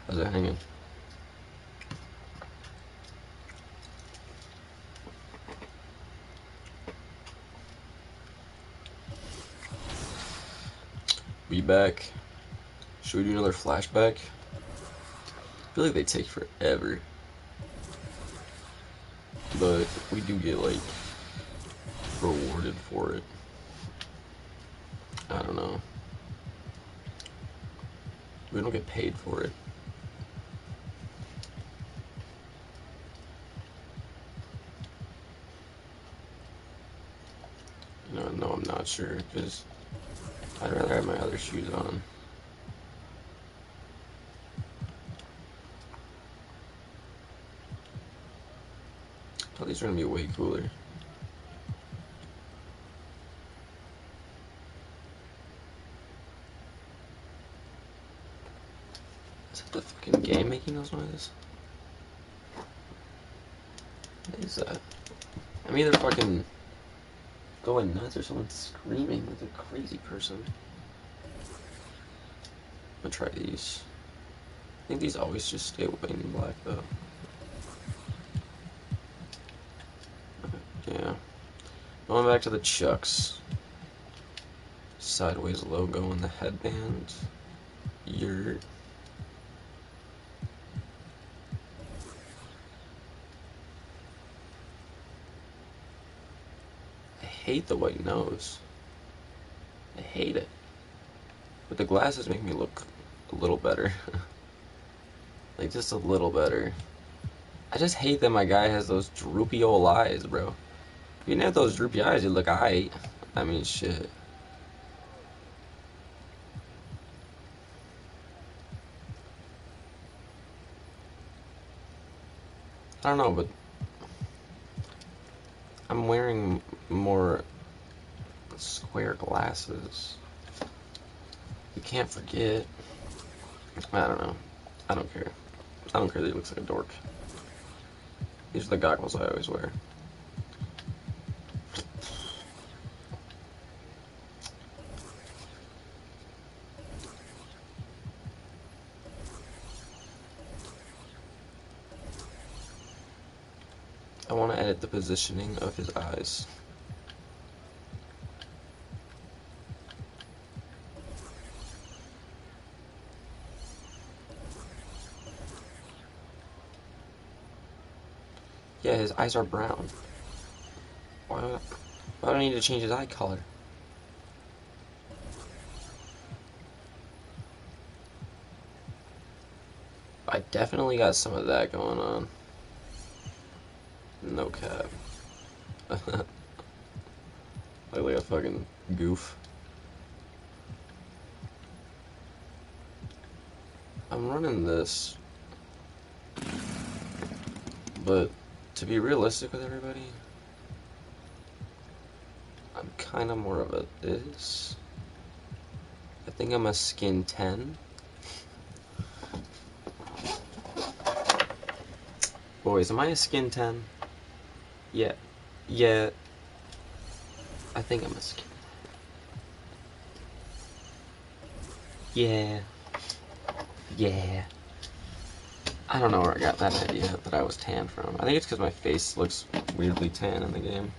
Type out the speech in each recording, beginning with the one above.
How's it hanging? We back. Should we do another flashback? I feel like they take forever. But we do get, like, rewarded for it. I don't know. We don't get paid for it. No, I'm not sure, because I'd rather have my other shoes on. I thought these were gonna be way cooler. Is that the fucking game making those noises? What is that? I'm either fucking going nuts or someone's screaming like a crazy person. I'm gonna try these. I think these always just stay white and black though. Yeah. Going back to the Chucks. Sideways logo on the headband. Yurt. I hate the white nose. I hate it. But the glasses make me look a little better. Like, just a little better. I just hate that my guy has those droopy old eyes, bro. If you didn't have those droopy eyes, you'd look aight. I mean, shit. I don't know, but I'm wearing more square glasses. You can't forget. I don't know. I don't care. I don't care that he looks like a dork. These are the goggles I always wear. I want to edit the positioning of his eyes. Yeah, his eyes are brown. Why do I need to change his eye color? I definitely got some of that going on. No cap. Look like a fucking goof. I'm running this. But to be realistic with everybody, I'm kind of more of a this. I think I'm a skin 10. Boys, am I a skin 10? Yeah. Yeah. I think I'm a skin 10. Yeah. Yeah. I don't know where I got that idea that I was tan from. I think it's because my face looks weirdly tan in the game.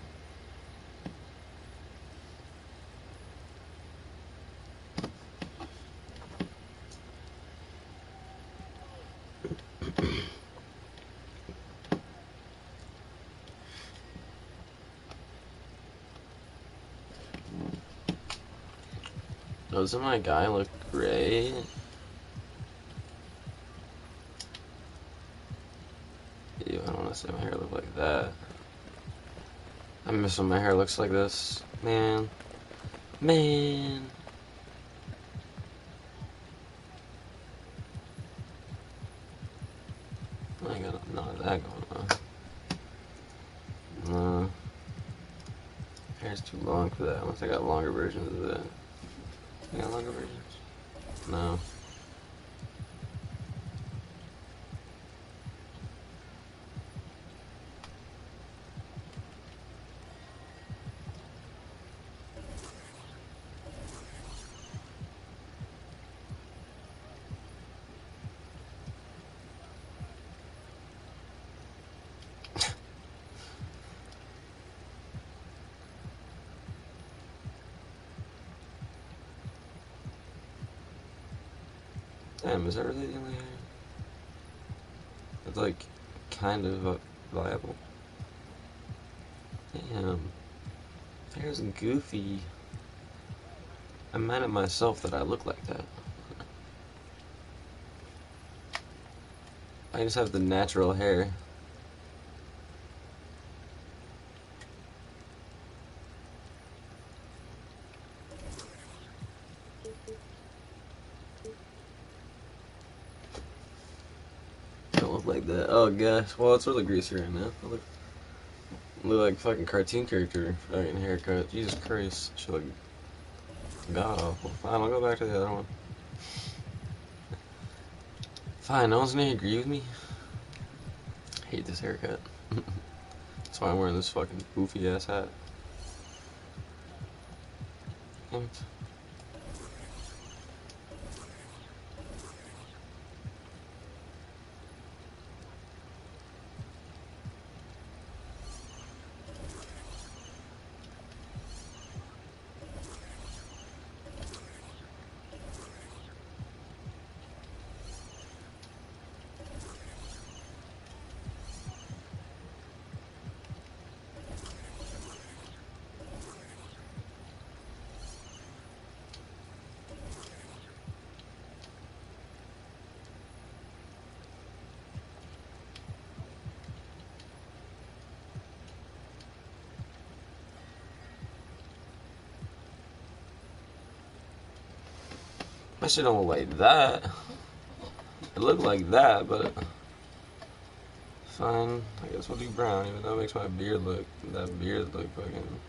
Doesn't my guy look great? Ew, I don't want to say my hair look like that. I miss when my hair looks like this. Man. Man. I ain't got none of that going on. No. Hair's too long for that, unless I got longer versions of that. You got longer versions? No. Damn, is that really the only hair? It's like kind of viable. Damn. Hair's goofy. I'm mad at myself that I look like that. I just have the natural hair. Don't look like that. Oh gosh. Well, it's really greasy right now. I look like a fucking cartoon character. Fucking haircut. Jesus Christ. Should look god awful. Fine, I'll go back to the other one. Fine, no one's gonna agree with me. I hate this haircut. That's why I'm wearing this fucking goofy ass hat. Damn it. My shit don't look like that. It looked like that, but fine. I guess we'll do brown, even though it makes my beard look, that beard look fucking.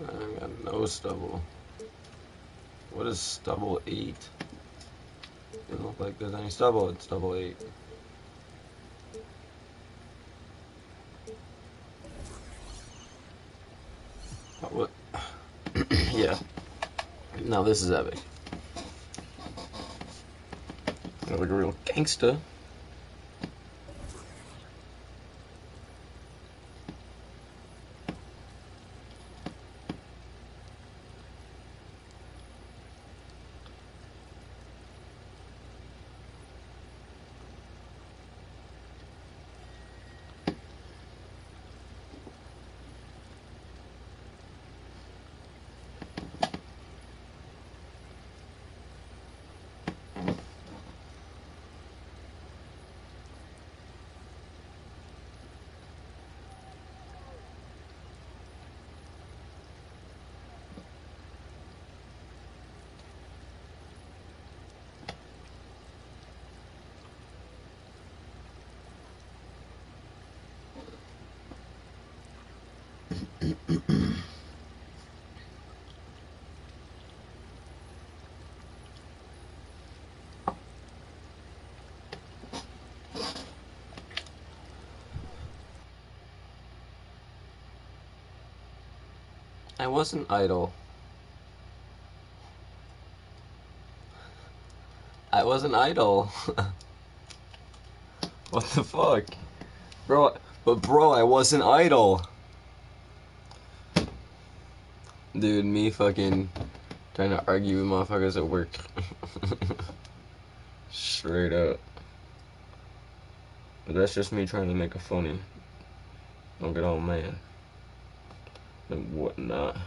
I got no stubble. What is stubble 8? Doesn't look like there's any stubble. It's stubble 8. Oh, what? Yeah. Now this is epic. I look like a real gangsta. I wasn't idle. I wasn't idle. What the fuck? Bro, I wasn't idle. Dude, me fucking trying to argue with motherfuckers at work. Straight up. But that's just me trying to make it funny. Don't get all mad. And whatnot.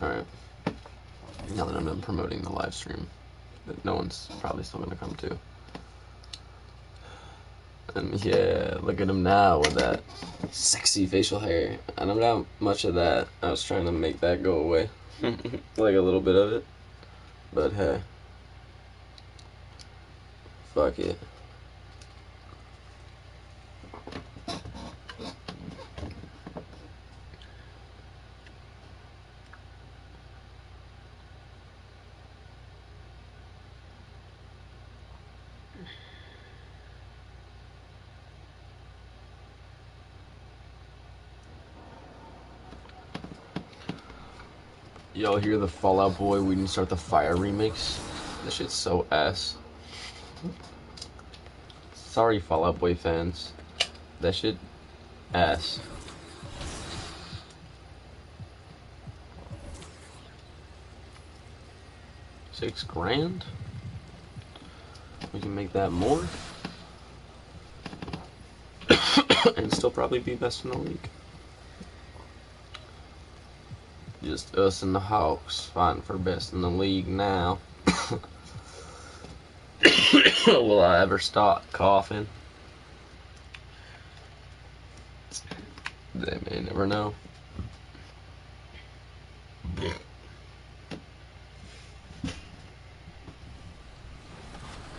Alright. Now that I'm done promoting the live stream that no one's probably still gonna come to. And yeah, look at him now with that sexy facial hair. I don't got much of that. I was trying to make that go away. Like a little bit of it. But hey. Fuck it. Y'all hear the Fall Out Boy We Didn't Start the Fire remix? This shit's so ass. Sorry, Fall Out Boy fans. That shit ass. $6,000? We can make that more. And still probably be best in the league. Just us and the Hawks fighting for best in the league now. Will I ever stop coughing? They may never know.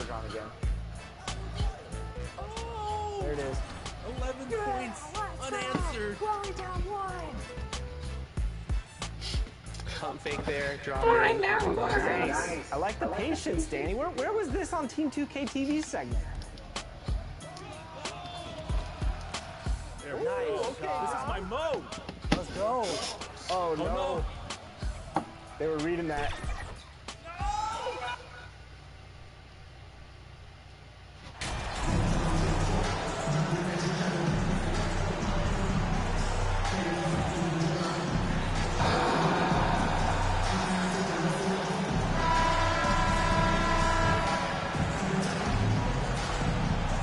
Gone again. Oh, there it is. 11 points unanswered. We're only down 1. Pump fake there, drop it. Nice. I like the patience, Danny. Where was this on Team 2K TV segment? Nice. Okay, this is my mode. Let's go. Oh, no. They were reading that.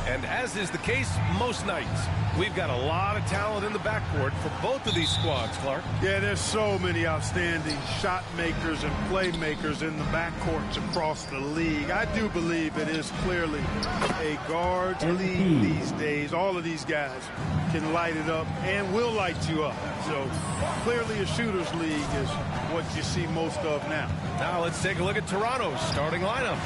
And as is the case most nights, we've got a lot of talent in the backcourt for both of these squads, Clark. Yeah, there's so many outstanding shot makers and playmakers in the backcourts across the league. I do believe it is clearly a guards league these days. All of these guys can light it up and will light you up. So clearly a shooters league is what you see most of now. Now let's take a look at Toronto's starting lineup.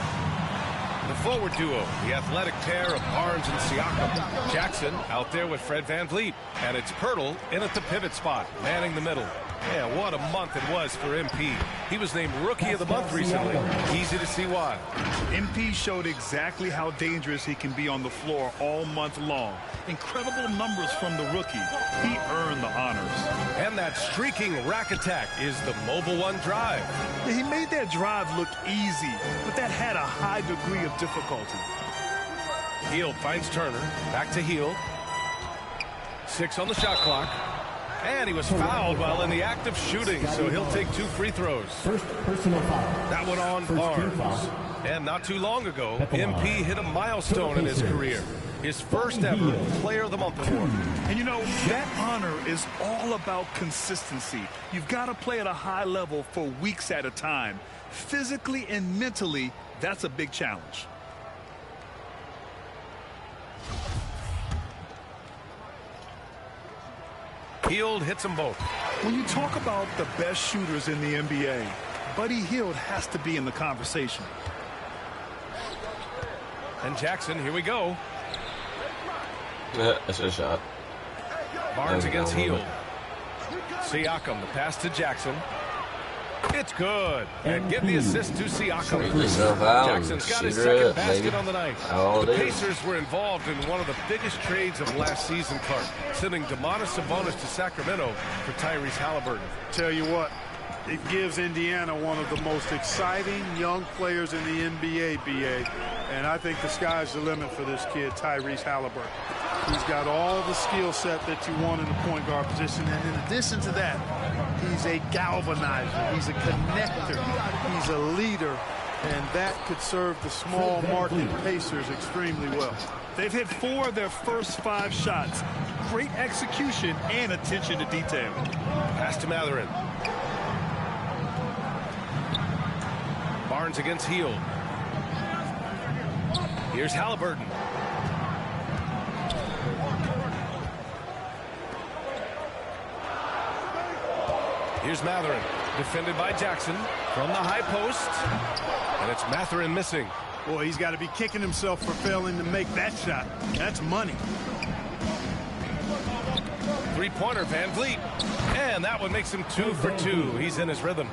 The forward duo, the athletic pair of Barnes and Siakam. Jackson out there with Fred VanVleet. And it's Pirtle in at the pivot spot, manning the middle. Yeah, what a month it was for MP. He was named Rookie of the Month recently. Easy to see why. MP showed exactly how dangerous he can be on the floor all month long. Incredible numbers from the rookie. He earned the honors. And that streaking rack attack is the Mobile One drive. He made that drive look easy, but that had a high degree of difficulty. Hield finds Turner. Back to Hield. 6 on the shot clock. And he was fouled while in the act of shooting, so he'll take 2 free throws. First personal foul. That one on Barnes. And not too long ago, MP hit a milestone in his career. His first ever Player of the Month award. And you know, that honor is all about consistency. You've got to play at a high level for weeks at a time. Physically and mentally, that's a big challenge. Hield hits them both. When you talk about the best shooters in the NBA, Buddy Hield has to be in the conversation. And Jackson, here we go. That's a shot. Barnes against Hield. Siakam, the pass to Jackson. It's good. And give the assist to Siakam. Jackson's got his second basket on the night. The Pacers were involved in one of the biggest trades of last season, Clark, sending Domantas Sabonis to Sacramento for Tyrese Halliburton. Tell you what, it gives Indiana one of the most exciting young players in the NBA, BA. And I think the sky's the limit for this kid, Tyrese Halliburton. He's got all the skill set that you want in the point guard position. And in addition to that, he's a galvanizer. He's a connector. He's a leader. And that could serve the small market Pacers extremely well. They've hit 4 of their first 5 shots. Great execution and attention to detail. Pass to Matherin. Barnes against Hield. Here's Halliburton. Here's Mathurin, defended by Jackson from the high post. And it's Mathurin missing. Boy, he's got to be kicking himself for failing to make that shot. That's money. Three-pointer, Van Vliet. And that one makes him 2 for 2. He's in his rhythm.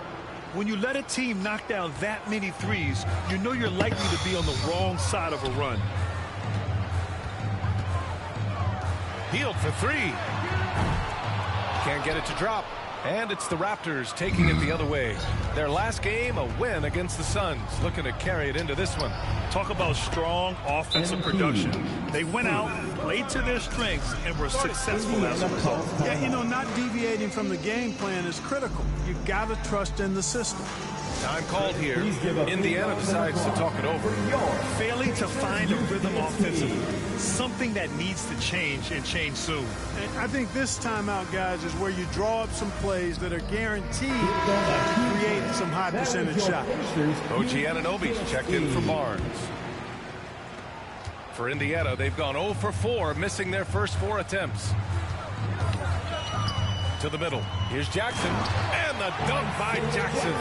When you let a team knock down that many threes, you know you're likely to be on the wrong side of a run. Hield for 3. Can't get it to drop. And it's the Raptors taking it the other way. Their last game, a win against the Suns. Looking to carry it into this one. Talk about strong offensive production. They went out, played to their strengths, and were successful as a result. Yeah, you know, not deviating from the game plan is critical. You got to trust in the system. Time called here. Indiana decides to talk it over. Failing to find a rhythm offensively. Something that needs to change, and change soon. And I think this timeout, guys, is where you draw up some plays that are guaranteed to create some high percentage shots. OG Anunoby's checked in for Barnes. For Indiana, they've gone 0 for 4, missing their first 4 attempts. To the middle. Here's Jackson. And the dunk by Jackson.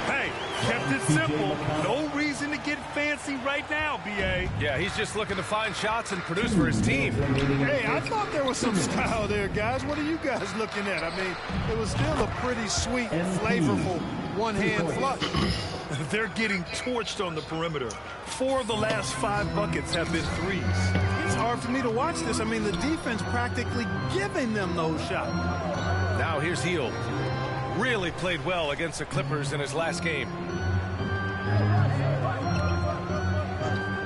Hey, kept it simple. No reason to get fancy right now, B.A. Yeah, he's just looking to find shots and produce for his team. Hey, I thought there was some style there, guys. What are you guys looking at? I mean, it was still a pretty sweet, flavorful one-hand flush. They're getting torched on the perimeter. 4 of the last 5 buckets have been threes. It's hard for me to watch this. I mean, the defense practically giving them those shots. Now here's Hield. Really played well against the Clippers in his last game.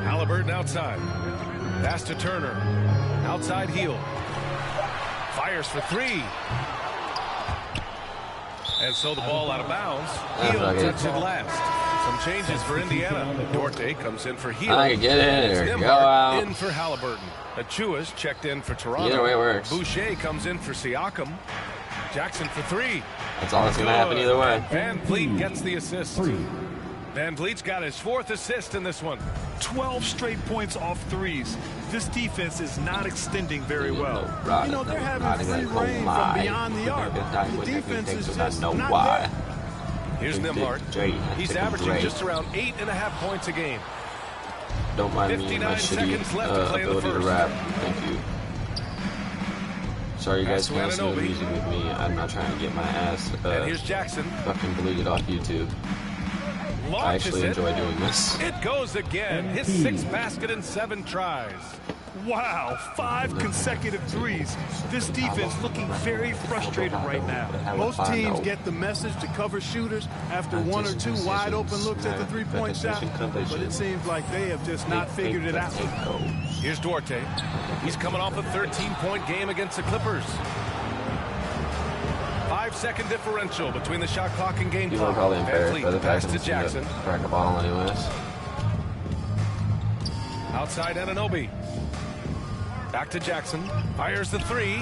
Halliburton outside. Pass to Turner. Outside Hield. Fires for 3. And so the ball out of bounds. Hield touched it last. Some changes for Indiana. Duarte comes in for Hield. I can get in or go out. In for Halliburton. Achua's checked in for Toronto. Either way works. Boucher comes in for Siakam. Jackson for 3. That's all that's going to happen either way. Van Vliet gets the assist. Van Vliet's got his 4th assist in this one. 12 straight points off threes. This defense is not extending very well. You know, they're having free reign from beyond the arc. The defense is just not there. Here's Nembhard. He's averaging just around 8.5 points a game. Don't mind me, my 59 seconds left to play in the ability to first. rap. Thank you. Sorry you guys can't listen to the Anunoby. music with me. I'm not trying to get my ass And here's Jackson. fucking deleted off YouTube. I Launches actually it. enjoy doing this. It goes again. His 6th basket in 7 tries. Wow, 5 consecutive threes. This defense looking very frustrated right now. Most teams get the message to cover shooters after 1 or 2 wide open looks at the three-point shot, but it seems like they have just not figured it out. Here's Duarte. He's coming off a 13-point game against the Clippers. 5-second differential between the shot clock and game People are clock. probably Van embarrassed Vliet, by the pass fact to that Jackson. I'm crack a bottle anyways. Outside Anunoby. Back to Jackson. Fires the 3.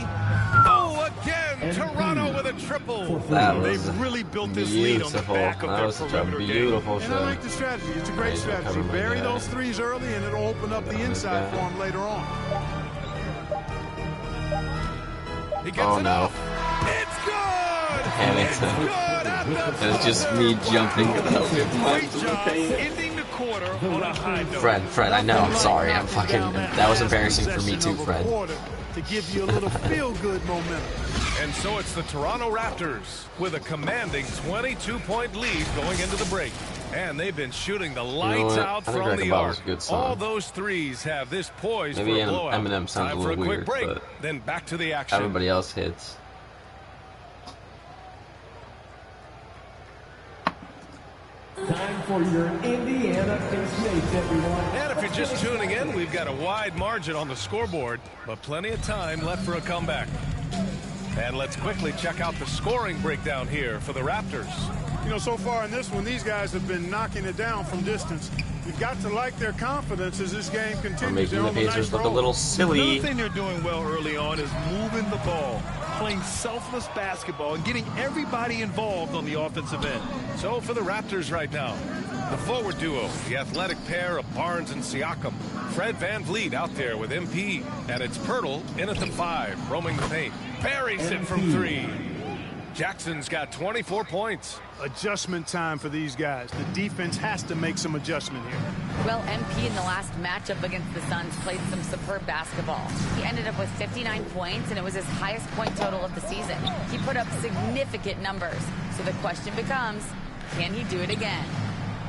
Oh, again! Toronto with a triple. That was They've really built this lead on the beautiful. back of That their was such a perimeter game. beautiful And I shot. like the strategy. It's a great Nice, strategy. cover my Bury guy. those threes early, and it'll open up the inside for him later on. He gets Oh it no. off. It's good! Damn it. It's good at the It's just me jumping. Great job ending the quarter on a high note. Fred, I know. I'm sorry. I'm fucking. That was embarrassing for me too, Fred. To give you a little feel-good momentum. And so it's the Toronto Raptors with a commanding 22-point lead going into the break. And they've been shooting the lights what? out I think from Wreck-A the Ball's arc. a good song. All those threes have this poised Maybe for a blowout. Eminem sounds Time a for a little quick weird, break, but then back to the action. everybody else hits. Time for your Indiana Estates, everyone. And if you're just tuning in, we've got a wide margin on the scoreboard, but plenty of time left for a comeback. And let's quickly check out the scoring breakdown here for the Raptors. You know, so far in this one, these guys have been knocking it down from distance. You've got to like their confidence as this game We're continues. making the Pacers look a little silly. Another thing they're doing well early on is moving the ball. playing selfless basketball and getting everybody involved on the offensive end. So for the Raptors right now, the forward duo, the athletic pair of Barnes and Siakam. Fred VanVleet out there with MP, and it's Pirtle in at the 5, roaming the paint. Buries it from 3. Jackson's got 24 points. Adjustment time for these guys. The defense has to make some adjustment here. Well, MP in the last matchup against the Suns played some superb basketball. He ended up with 59 points, and it was his highest point total of the season. He put up significant numbers. So the question becomes, can he do it again?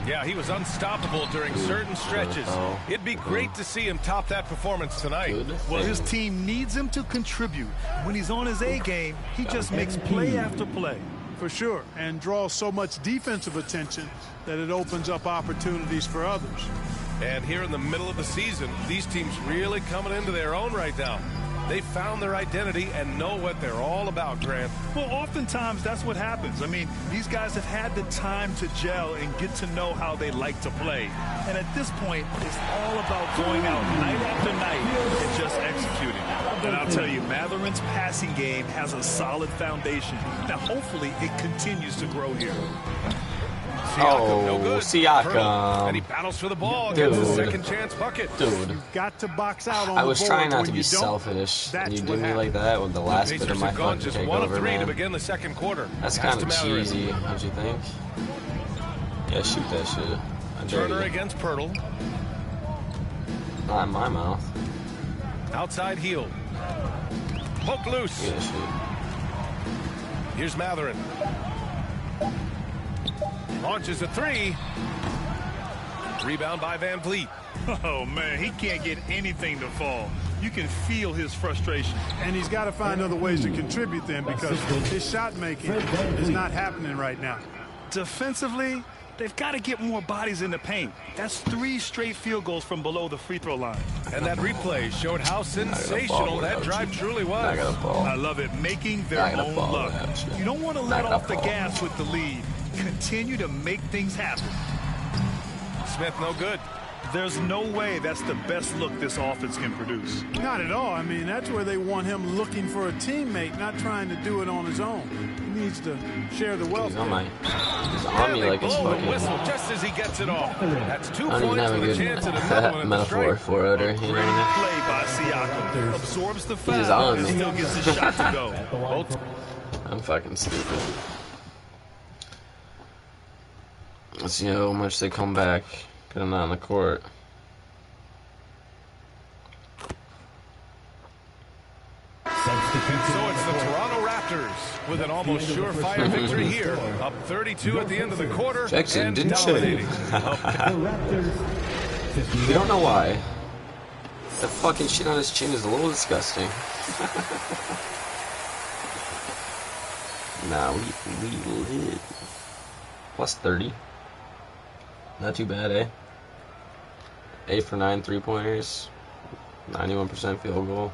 Yeah, he was unstoppable during certain stretches. It'd be great to see him top that performance tonight. Well, his team needs him to contribute. When he's on his A game, he just makes play after play. For sure, and draws so much defensive attention that it opens up opportunities for others. And here in the middle of the season, these teams really coming into their own right now. They found their identity and know what they're all about, Grant. Well, oftentimes that's what happens. I mean, these guys have had the time to gel and get to know how they like to play. And at this point, it's all about going out night after night and just executing. And I'll tell you, Matherin's passing game has a solid foundation. Now, hopefully, it continues to grow here. Siakam, no good. Siakam. And he battles for the ball, gets a second chance bucket. Dude. You've got to box out on I was the trying boards. not to When be you don't, selfish, and you that's do what me like happens. that with the last The bit of Pacers my have gone fucking just 1 of takeover, 3 to man. begin the second quarter. That's Pass kind to of Matherin. cheesy, don't you think? Yeah, shoot that shit. I dare Turner you. against Pirtle. Not in my mouth. Outside heel. Poke loose. Yeah, shit. Here's Matherin. Launches a 3. Rebound by VanVleet. Oh, man, he can't get anything to fall. You can feel his frustration. And he's got to find other ways to contribute then, because his shot making is not happening right now. Defensively, they've got to get more bodies in the paint. That's 3 straight field goals from below the free throw line. And that replay showed how sensational that drive truly I was. got a ball. I love it, making their I got a own ball luck. with that shit. You don't want to I let got a off the ball. gas with the lead. Continue to make things happen. Smith no good. There's no way that's the best look this offense can produce. Not at all. I mean, that's where they want him looking for a teammate, not trying to do it on his own. He needs to share the wealth. He's on me They like it's blow the fucking. whistle just as he gets it off. That's 2 I don't even points have a with a good chance at another one at the metaphor stripe. for it, or you know what I Play by Siakam. Absorbs the just foul on and me. still gets the shot to go. Both mean? I'm fucking stupid. Let's see how much they come back. Because I'm not on the court. So it's the Toronto Raptors with an almost surefire victory here. Up 32 at the end of the quarter Jackson and didn't dominating. We don't know why. That fucking shit on his chin is a little disgusting. Nah, we lit. Plus 30. Not too bad, eh? 8 for 9 3-pointers. 91% field goal.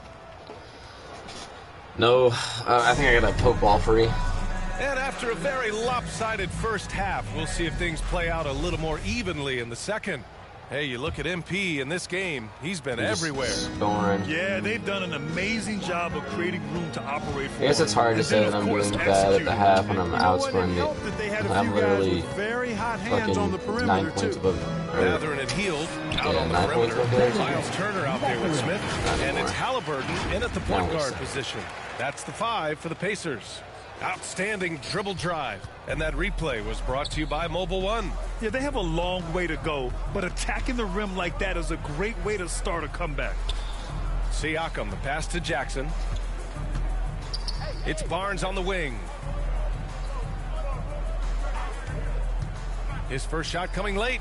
No, I think I got a poke ball free. And after a very lopsided first half, we'll see if things play out a little more evenly in the second. Hey, you look at MP in this game, he's been everywhere. Scoring. Yeah, they've done an amazing job of creating room to operate for. I guess it's hard to say that I'm doing bad at the half when I'm outscoring it. I'm literally very hot hands on the fucking 9 perimeter points too. above. Matherin and Heald out Yeah, on the 9 points perimeter. above there. Miles Turner out there with Smith. And it's Halliburton in at the point That was guard sick. position. That's the 5 for the Pacers. Outstanding dribble drive. And that replay was brought to you by Mobile One. Yeah, they have a long way to go, but attacking the rim like that is a great way to start a comeback. Siakam, the pass to Jackson. It's Barnes on the wing. His first shot coming late.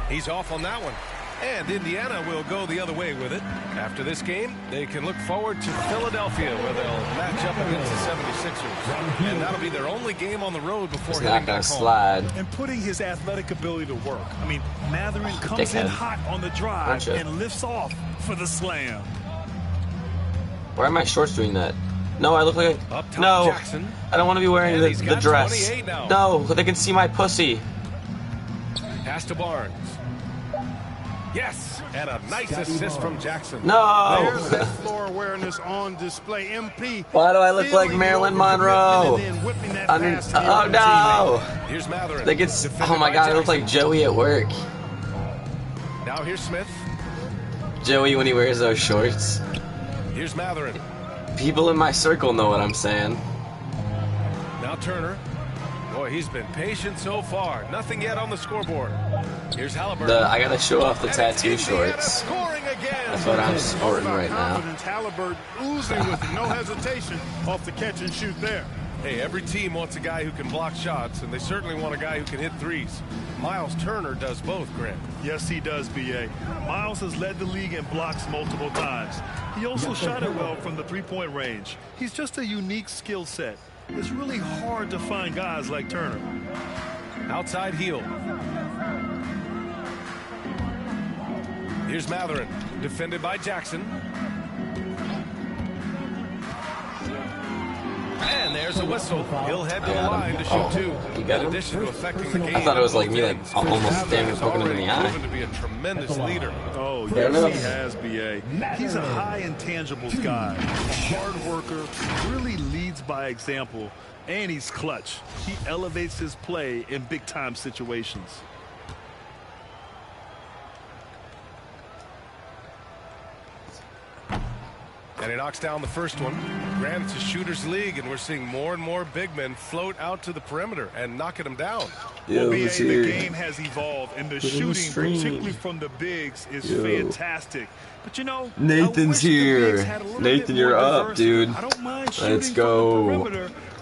He's off on that one. And Indiana will go the other way with it. After this game, they can look forward to Philadelphia, where they'll match up against the 76ers. And that'll be their only game on the road before It's heading not gonna back home. slide. And putting his athletic ability to work. I mean, Matherin comes in Dickhead. hot on the drive Aren't you? and lifts off for the slam. Why are my shorts doing that? No, I look like Up top, no. Jackson. I don't want to be wearing And he's the got dress. 28 now. No, they can see my pussy. Pass to Barnes. Yes! And a nice assist from Jackson. No! There's that floor awareness on display. MP. Why do I look like Marilyn Monroe? Oh no! Here's Matherin. Like it's, oh my god, I look like Joey at work. Now here's Smith. Joey when he wears those shorts. Here's Matherin. People in my circle know what I'm saying. Now Turner. Boy, he's been patient so far. Nothing yet on the scoreboard. Here's Halliburton. I gotta show off the tattoo shorts. That's what I'm sporting right now. Halliburton oozing with no hesitation off the catch and shoot there. Hey, every team wants a guy who can block shots, and they certainly want a guy who can hit threes. Miles Turner does both, Grant. Yes, he does, B.A. Miles has led the league in blocks multiple times. He also shot it well from the three-point range. He's just a unique skill set. It's really hard to find guys like Turner. Outside heel. Here's Matherin, defended by Jackson. And there's a whistle. He'll head to the line to shoot two. In addition to affecting the game, I thought it was like me, like almost damn poking him in the eye. Proven to be a tremendous leader. Oh, yes, he has, B.A. He's a high intangibles guy, a hard worker, really leads by example, and he's clutch. He elevates his play in big-time situations. And he knocks down the first one. Grant, it's a shooter's league, and we're seeing more and more big men float out to the perimeter and knocking them down. Well, BA, the game has evolved, and the shooting, particularly from the bigs, is fantastic. But you know, Nathan's here. Nathan, you're up, dude. I don't mind Let's go.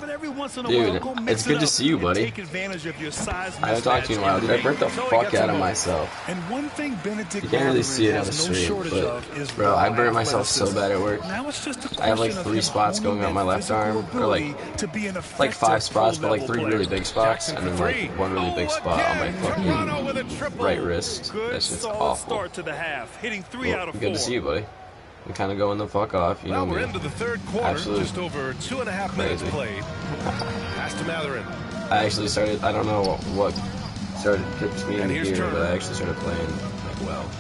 Every once in a Dude, while, it's good to see you, buddy. Take advantage of your size. I haven't talked to you in a while, dude. I burnt the fuck out of myself. And one thing Benedict You can't really see it on the stream, but bro, I burnt myself so bad at work. I have like 3 spots going on my left arm, or like 5 spots, but like 3 really big spots, and then like 1 really big spot on my fucking right wrist. That's just awful. Well, good to see you, buddy. I'm kind of going the fuck off, you know me. We're into the third quarter, Absolutely. just over 2.5 minutes played. Pass to Matherin. I actually started, I don't know what started kicked me in the gear, Turner. but I actually started playing like well.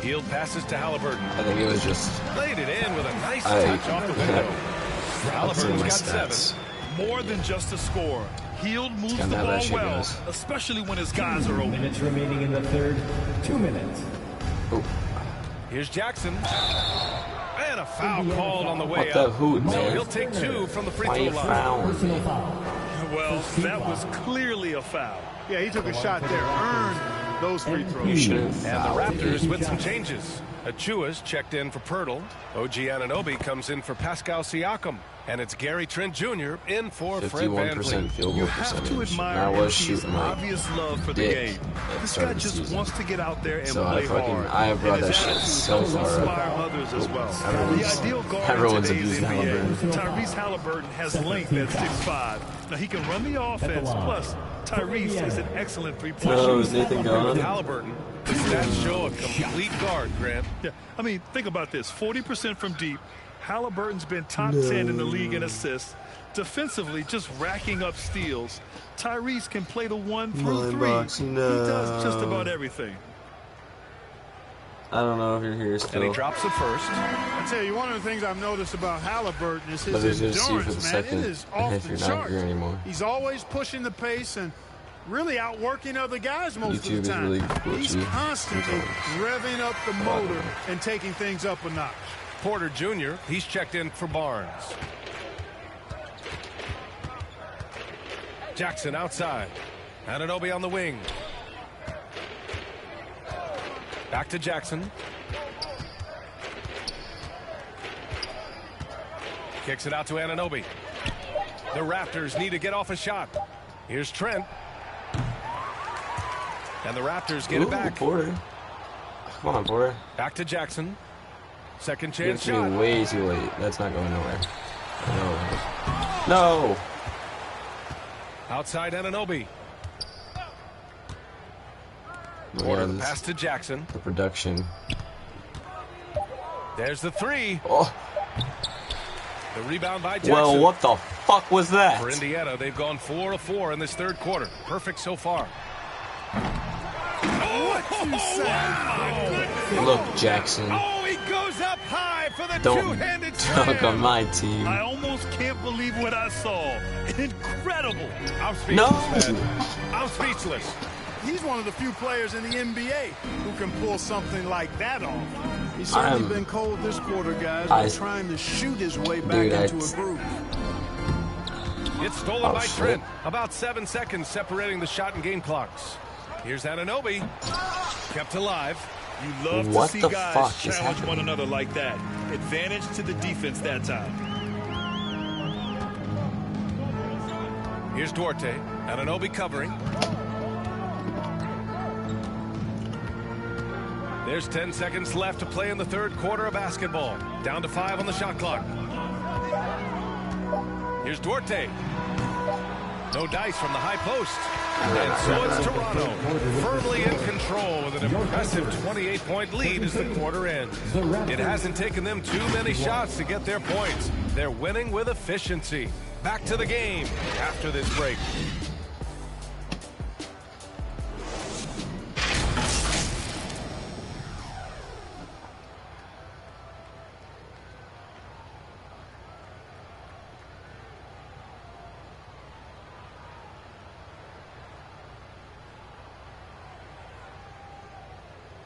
Heald passes to Halliburton. I think it was just Laid it in with a nice touch off the window. Halliburton's got 7. More than just a score. Heald moves the kinda how ball that shit well, goes. especially when his guys are open. Minutes remaining in the third. 2 minutes. Ooh. Here's Jackson. And a foul called on the way What the up. hoot, So man? he'll take 2 from the free Why throw you line. frown? Personal foul. Well, that was clearly a foul. Yeah, he took a shot there, earned those free throws. Should've And the fouled. Raptors with some changes. Achua's checked in for Pirtle. OG Anunoby comes in for Pascal Siakam. And it's Gary Trent Jr. in for Fred 51% VanVleet. field You goal have to percentage. And admire I was MP's shooting like obvious love for the dick game. at the This start guy of the just season. wants to get out there and So play hard. I have brought And that his shit attitude so helps far inspire up. others as well. Everyone's- The ideal guard everyone's in today's abusing NBA, Halliburton. Tyrese Halliburton has length at 6'5". Now he can run the offense. Plus, Tyrese is an excellent three-point Oh, is shooter. Nathan With gone? Halliburton, the stats show a complete guard, Grant. Yeah, I mean, think about this: 40% from deep. Halliburton's been top 10 in the league in assists. Defensively, just racking up steals. Tyrese can play the 1 through 3. He does just about everything. I don't know if you're here And he still. drops it first. I tell you, one of the things I've noticed about Halliburton is But his it's good to see you for endurance, the man. second. It is off If the you're not charts. here anymore. He's always pushing the pace and really outworking other guys most YouTube of the is time. really He's glitchy constantly sometimes. revving up the motor and taking things up a notch. Porter Jr., he's checked in for Barnes. Jackson outside. Anunoby on the wing. Back to Jackson. Kicks it out to Anunoby. The Raptors need to get off a shot. Here's Trent. And the Raptors get it back. Porter. Come on, Porter. Back to Jackson. Second Give it chance to shot. me way too late. That's not going nowhere. No. Outside Anunoby. Yeah, Porter the this- pass to Jackson. the production. There's the three. Oh, The rebound by Jackson. well, what the fuck was that? For Indiana, they've gone 4 of 4 in this third quarter. Perfect so far. Oh, Look, Jackson. Oh, he goes up high for the Don't two-handed talk on my team. I almost can't believe what I saw. Incredible. I'm speechless, No. man. I'm speechless. He's one of the few players in the NBA who can pull something like that off. He's certainly been cold this quarter, guys, by trying to shoot his way back into a groove. It's stolen by Trent. About 7 seconds separating the shot and game clocks. Here's Anunoby. Kept alive. You love to see guys challenge one another like that. Advantage to the defense that time. Here's Duarte. Anunoby covering. There's 10 seconds left to play in the third quarter of basketball. Down to 5 on the shot clock. Here's Duarte. No dice from the high post. And so it's Toronto, firmly in control with an impressive 28-point lead as the quarter ends. It hasn't taken them too many shots to get their points. They're winning with efficiency. Back to the game after this break.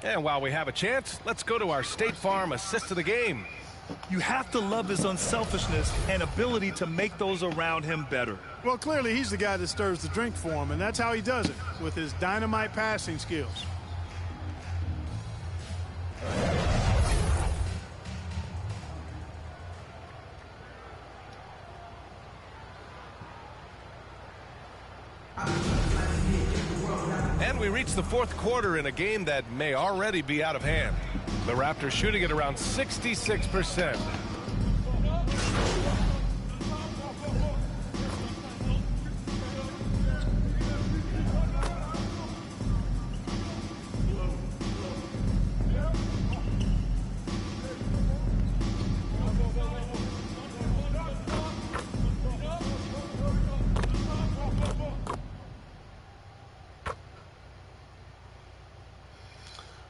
And while we have a chance, let's go to our State Farm assist of the game. You have to love his unselfishness and ability to make those around him better. Well, clearly he's the guy that stirs the drink for him, and that's how he does it, with his dynamite passing skills. And we reach the fourth quarter in a game that may already be out of hand. The Raptors shooting at around 66%.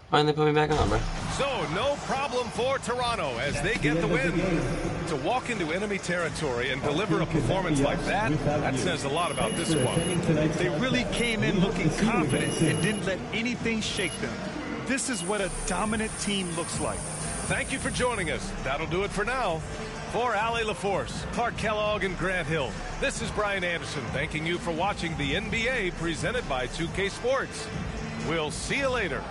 Why didn't they put me back on, bro? So, no problem for Toronto as they get the win. To walk into enemy territory and deliver a performance like that, that says a lot about this squad. They really came in looking confident and didn't let anything shake them. This is what a dominant team looks like. Thank you for joining us. That'll do it for now. For Allie LaForce, Clark Kellogg, and Grant Hill, this is Brian Anderson thanking you for watching the NBA presented by 2K Sports. We'll see you later.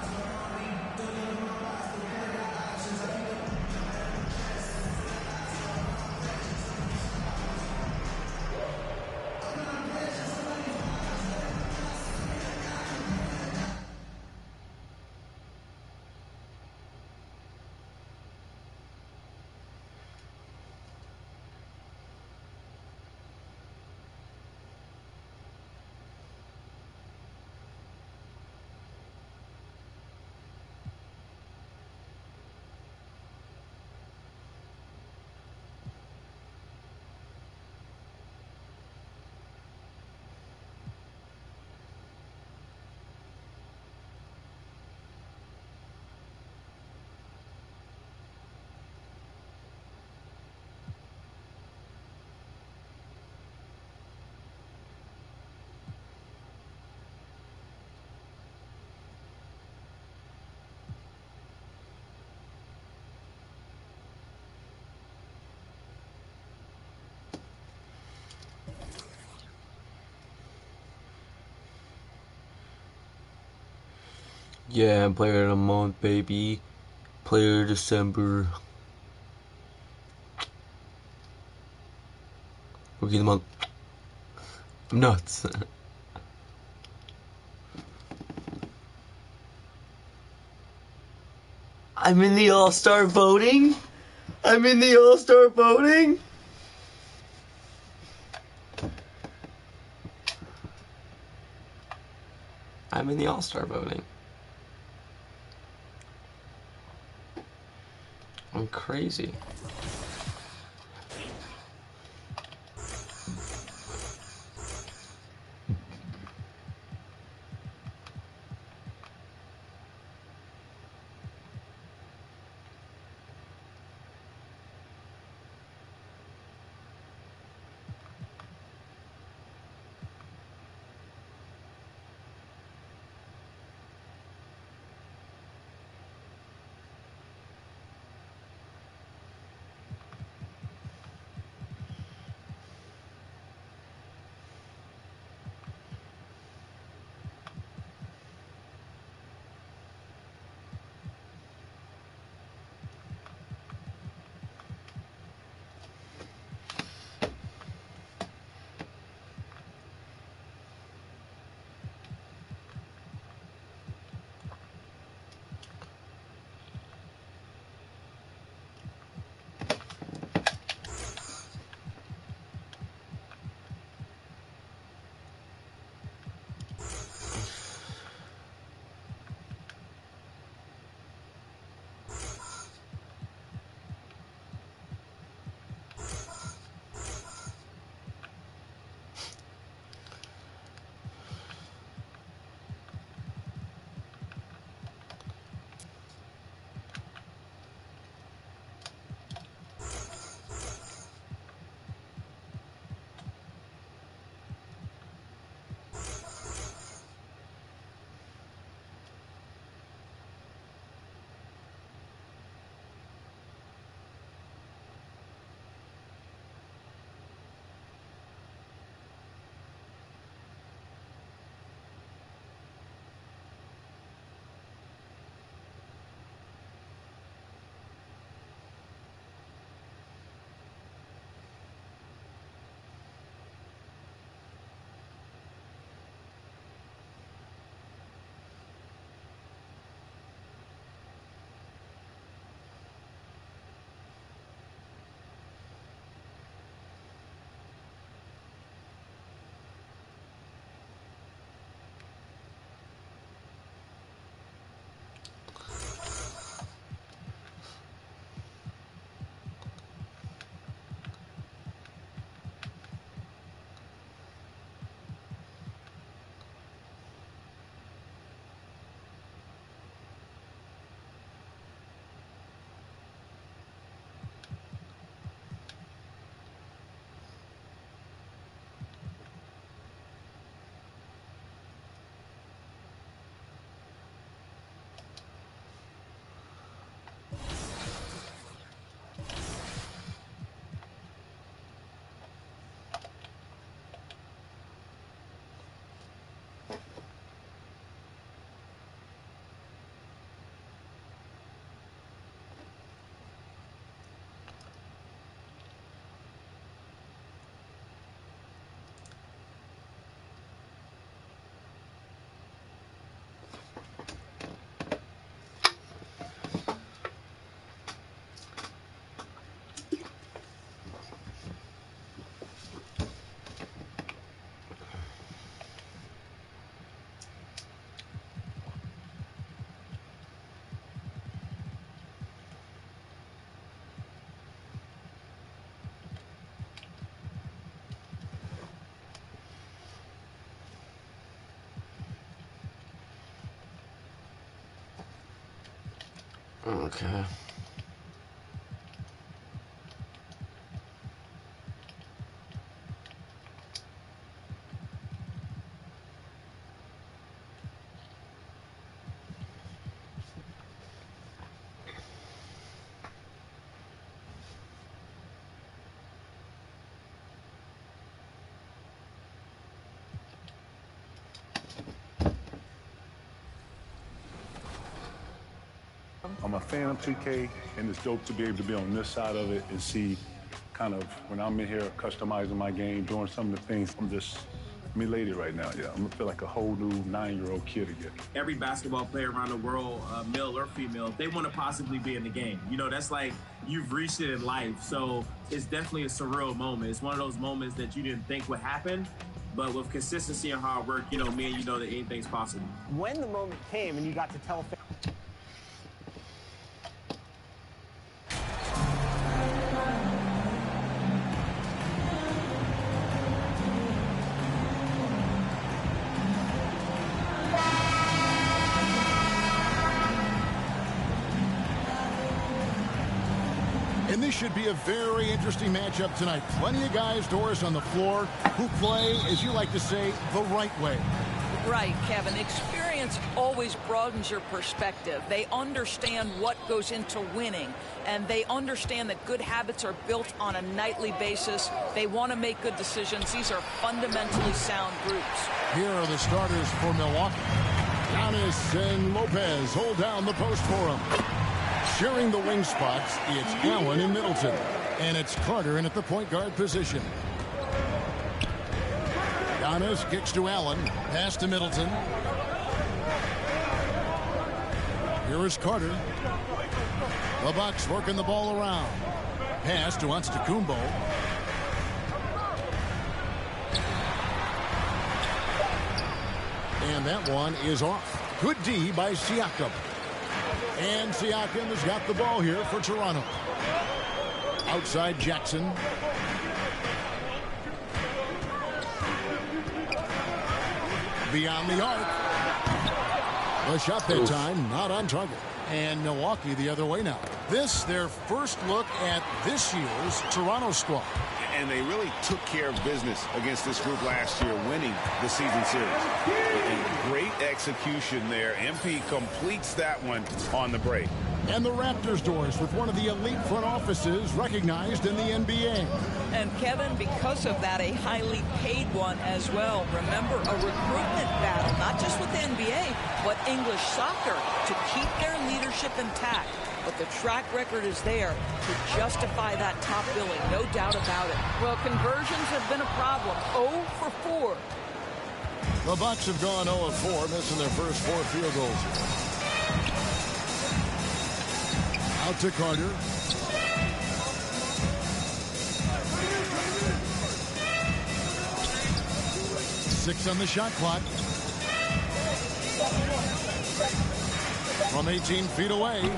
Yeah, player of the month, baby. Player of December. Rookie of the month. I'm nuts. I'm in the All-Star voting. I'm in the All-Star voting. I'm in the All-Star voting. I'm crazy. Okay. I'm a fan of 2K, and it's dope to be able to be on this side of it and see kind of when I'm in here customizing my game, doing some of the things. I'm just elated right now. Yeah, I'm gonna feel like a whole new 9-year-old kid again. Every basketball player around the world, male or female, they want to possibly be in the game. You know, that's like you've reached it in life. So it's definitely a surreal moment. It's one of those moments that you didn't think would happen. But with consistency and hard work, you know, me and you know that anything's possible. When the moment came and you got to tell fans, And this should be a very interesting matchup tonight. Plenty of guys, Doris, on the floor who play, as you like to say, the right way. Right, Kevin. Experience always broadens your perspective. They understand what goes into winning, and they understand that good habits are built on a nightly basis. They want to make good decisions. These are fundamentally sound groups. Here are the starters for Milwaukee. Giannis and Lopez hold down the post for him. Sharing the wing spots, it's Allen and Middleton. And it's Carter in at the point guard position. Giannis kicks to Allen. Pass to Middleton. Here is Carter. The Bucks working the ball around. Pass to Antetokounmpo. And that one is off. Good D by Siakam. And Siakam has got the ball here for Toronto. Outside Jackson. Beyond the arc. The shot that time not on target. And Milwaukee the other way now. This their first look at this year's Toronto squad. And they really took care of business against this group last year, winning the season series. And great execution there. MP completes that one on the break. And the Raptors, Doris, with one of the elite front offices recognized in the NBA. And Kevin, because of that, a highly paid one as well. Remember, a recruitment battle, not just with the NBA, but English soccer, to keep their leadership intact. But the track record is there to justify that top billing, no doubt about it. Well, conversions have been a problem. 0 for 4. The Bucks have gone 0 of 4, missing their first 4 field goals. Out to Carter. Six on the shot clock. From 18 feet away.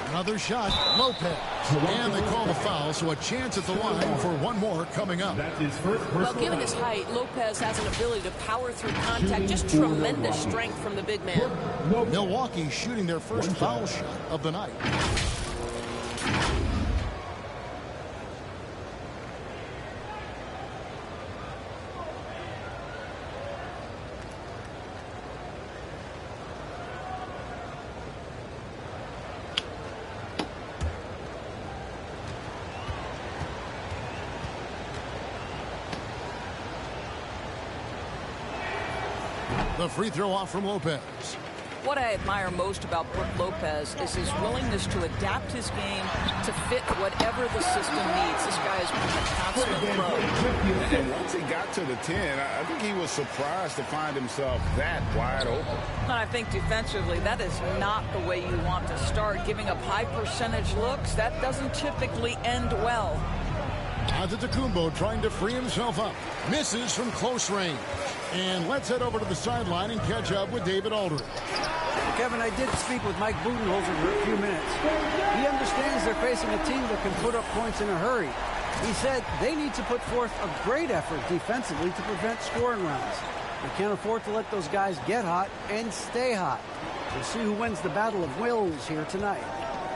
Another shot, Lopez. And they call the foul, so a chance at the line for one more coming up. Well, given his height, Lopez has an ability to power through contact. Just tremendous strength from the big man. Milwaukee shooting their first foul shot of the night. The free throw off from Lopez. What I admire most about Brook Lopez is his willingness to adapt his game to fit whatever the system needs. This guy has been a consummate pro. And once he got to the 10, I think he was surprised to find himself that wide open. I think defensively, that is not the way you want to start. Giving up high percentage looks, that doesn't typically end well. Antetokounmpo trying to free himself up. Misses from close range. And let's head over to the sideline and catch up with David Aldridge. Kevin, I did speak with Mike Budenholzer for a few minutes. He understands they're facing a team that can put up points in a hurry. He said they need to put forth a great effort defensively to prevent scoring runs. They can't afford to let those guys get hot and stay hot. We'll see who wins the battle of wills here tonight.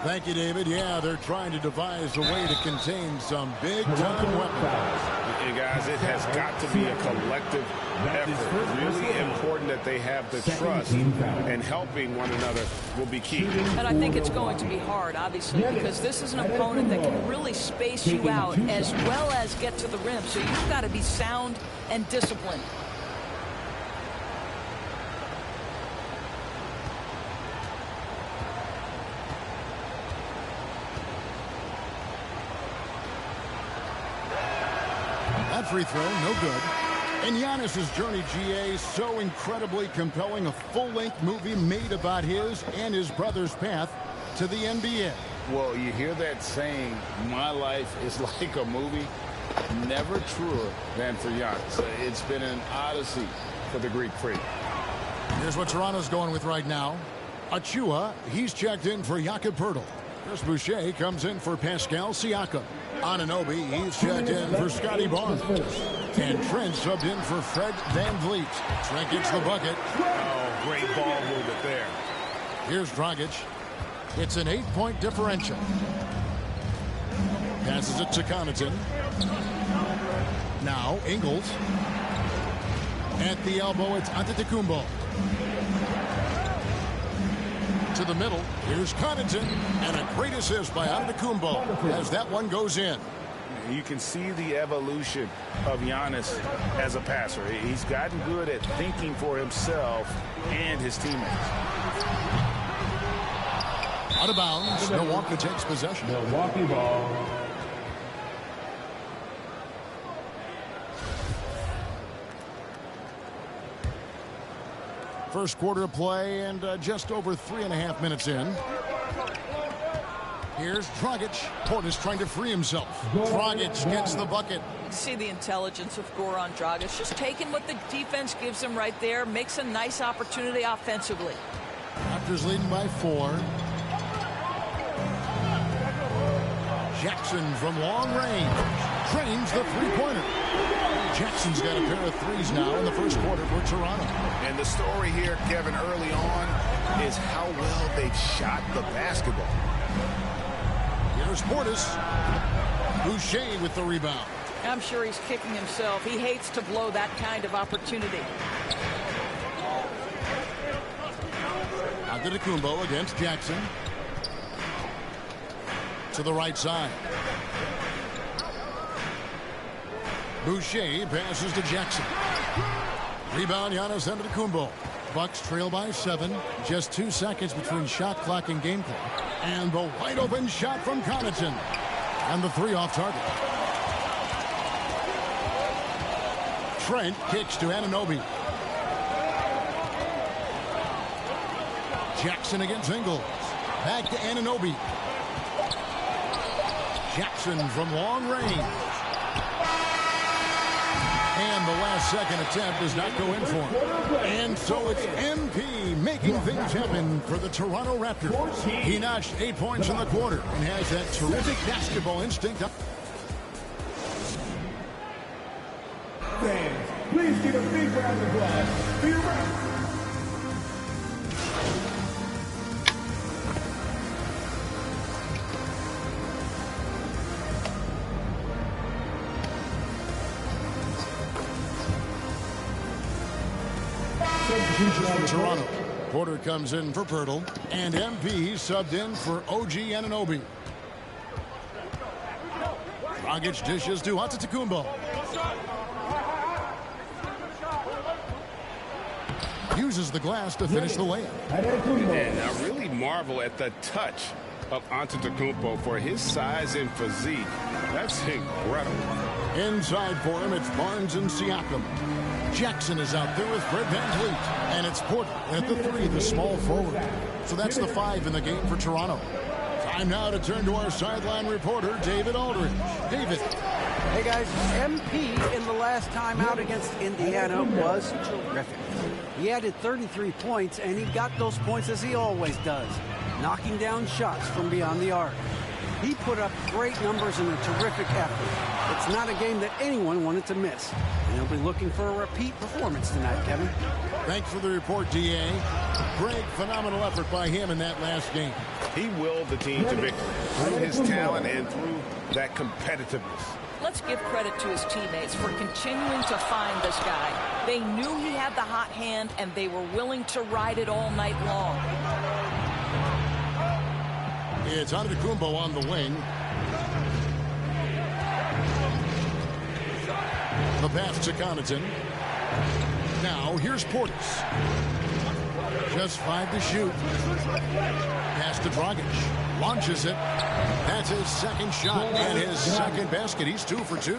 Thank you, David. Yeah, they're trying to devise a way to contain some big-time weapons. And guys, it has got to be a collective effort. Really important that they have the trust, and helping one another will be key. And I think it's going to be hard, obviously, because this is an opponent that can really space you out as well as get to the rim. So you've got to be sound and disciplined. That free throw, no good. And Giannis's journey, GA, so incredibly compelling. A full-length movie made about his and his brother's path to the NBA. Well, you hear that saying, my life is like a movie. Never truer than for Giannis. It's been an odyssey for the Greek freak. Here's what Toronto's going with right now. Achua, he's checked in for Jakob Poeltl. Chris Boucher comes in for Pascal Siakam. Anunoby, he's checked in for Scotty Barnes. And Trent subbed in for Fred VanVleet. Trent gets the bucket. Oh, great ball movement there. Here's Dragic. It's an 8-point differential. Passes it to Connaughton. Now Ingles. At the elbow, it's Antetokounmpo. To the middle, here's Connaughton, and a great assist by Antetokounmpo as that one goes in. You can see the evolution of Giannis as a passer. He's gotten good at thinking for himself and his teammates. Out of bounds, Milwaukee takes possession. Milwaukee ball. First quarter of play and just over 3.5 minutes in. Here's Dragic. Portis trying to free himself. Dragic gets the bucket. See the intelligence of Goran Dragic. Just taking what the defense gives him right there. Makes a nice opportunity offensively. Raptors leading by 4. Jackson from long range. Trains the three-pointer. Jackson's got a pair of threes now in the first quarter for Toronto. And the story here, Kevin, early on is how well they've shot the basketball. Here's Portis. Boucher with the rebound. I'm sure he's kicking himself. He hates to blow that kind of opportunity. Antetokounmpo against Jackson. To the right side. Boucher passes to Jackson. Rebound, Giannis Antetokounmpo. Bucks trail by 7. Just 2 seconds between shot clock and game clock. And the wide open shot from Connaughton. And the 3 off target. Trent kicks to Anunoby. Jackson against Ingles. Back to Anunoby. Jackson from long range. And the last second attempt does not go in for him. And so it's MP making things happen for the Toronto Raptors. He notched 8 points in the quarter and has that terrific basketball instinct. Fans, please give a big round of applause for your Raptors. Toronto. Porter comes in for Poeltl, and MP subbed in for OG Anunoby. Dragic dishes to Antetokounmpo. Uses the glass to finish the layup. And I really marvel at the touch of Antetokounmpo for his size and physique. That's incredible. Inside for him, it's Barnes and Siakam. Jackson is out there with Fred VanVleet. And it's Porter at the 3, the small forward. So that's the 5 in the game for Toronto. Time now to turn to our sideline reporter, David Aldridge. David. Hey, guys. MP in the last time out against Indiana was terrific. He added 33 points, and he got those points as he always does, knocking down shots from beyond the arc. He put up great numbers and a terrific effort. It's not a game that anyone wanted to miss. And they'll be looking for a repeat performance tonight, Kevin. Thanks for the report, D.A. Greg, phenomenal effort by him in that last game. He willed the team to victory through his talent and through that competitiveness. Let's give credit to his teammates for continuing to find this guy. They knew he had the hot hand, and they were willing to ride it all night long. It's Antetokounmpo on the wing. The pass to Connaughton. Now here's Portis. Just 5 to shoot. Pass to Dragic. Launches it. That's his second shot and his second basket. He's 2 for 2.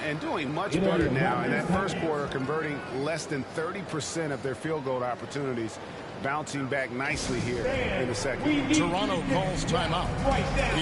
And doing much better now in that first quarter, converting less than 30% of their field goal opportunities. Bouncing back nicely here in the second. Toronto calls timeout.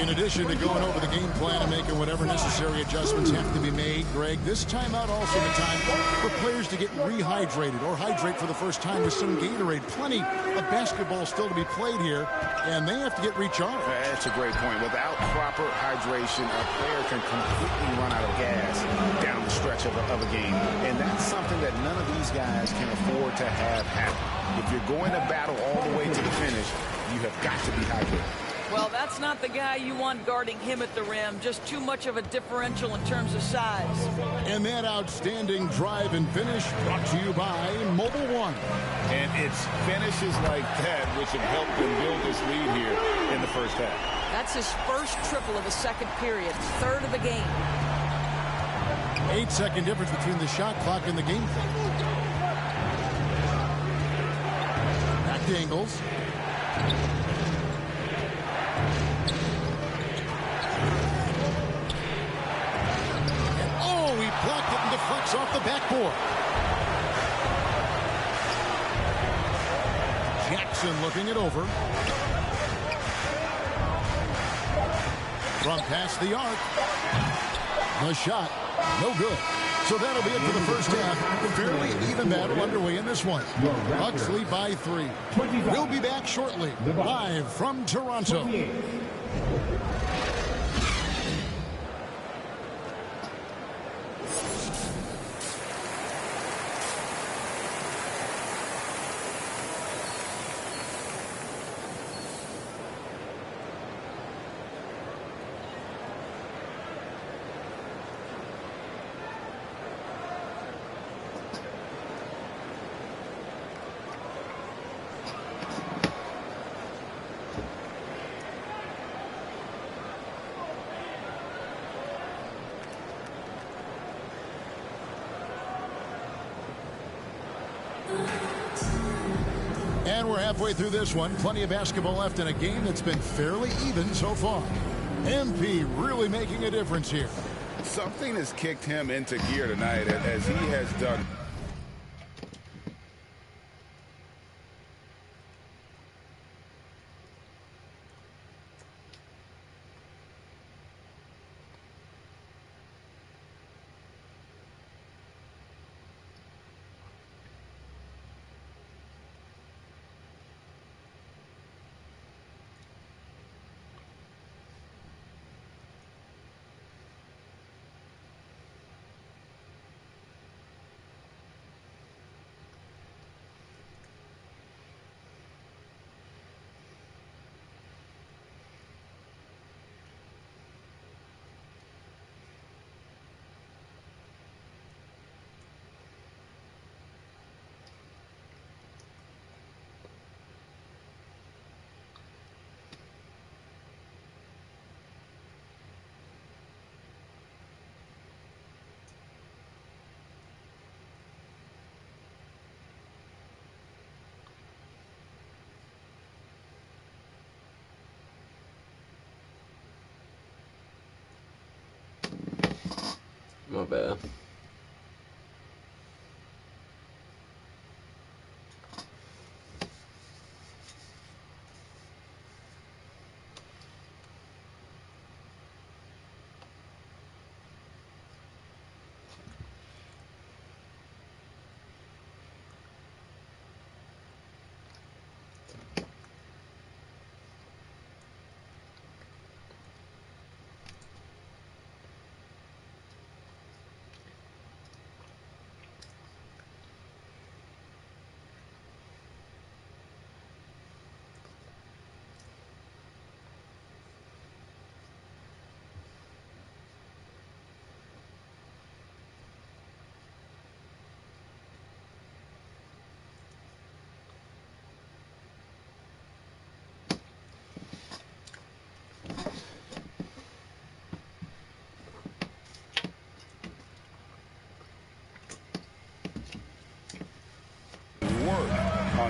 In addition to going over the game plan and making whatever necessary adjustments have to be made, Greg, this timeout also the time for players to get rehydrated or hydrate for the first time with some Gatorade. Plenty of basketball still to be played here, and they have to get recharged. That's a great point. Without proper hydration, a player can completely run out of gas down the stretch of a game. And that's something that none of these guys can afford to have happen. If you're going to battle all the way to the finish, you have got to be hydrated. Well, that's not the guy you want guarding him at the rim. Just too much of a differential in terms of size. And that outstanding drive and finish brought to you by Mobile One. And it's finishes like that which have helped them build this lead here in the first half. That's his first triple of the second period, third of the game. 8-second difference between the shot clock and the game clock. Back to Ingles. And oh, he blocked it and deflects off the backboard. Jackson looking it over. From past the arc. The shot, no good. So that'll be it for the first half. Fairly even battle underway in this one. Bucks lead by 3. We'll be back shortly, live from Toronto. And we're halfway through this one. Plenty of basketball left in a game that's been fairly even so far. MP really making a difference here. Something has kicked him into gear tonight as he has done. My bad.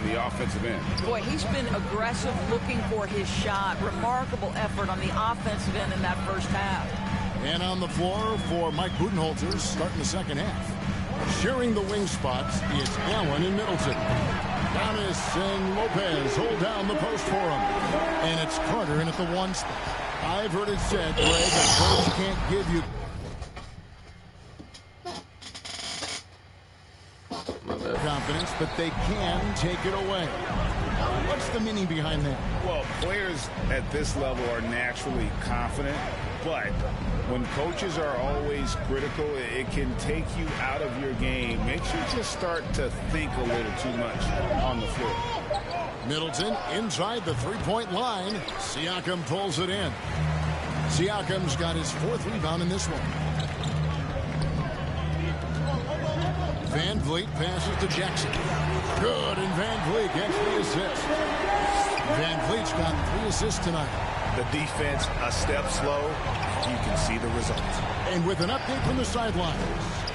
the offensive end. Boy, he's been aggressive looking for his shot. Remarkable effort on the offensive end in that first half. And on the floor for Mike Budenholzer starting the second half. Sharing the wing spots, it's Allen and Middleton. Giannis and Lopez hold down the post for him. And it's Carter in at the 1 spot. I've heard it said, Greg, a coach can't give you confidence, but they can take it away. What's the meaning behind that? Well, players at this level are naturally confident, but when coaches are always critical, it can take you out of your game. Makes you just start to think a little too much on the floor. Middleton inside the three-point line. Siakam pulls it in. Siakam's got his 4th rebound in this one. Van Vliet passes to Jackson. Good, and Van Vliet gets the assist. Van Vliet's got 3 assists tonight. The defense a step slow. You can see the results. And with an update from the sidelines,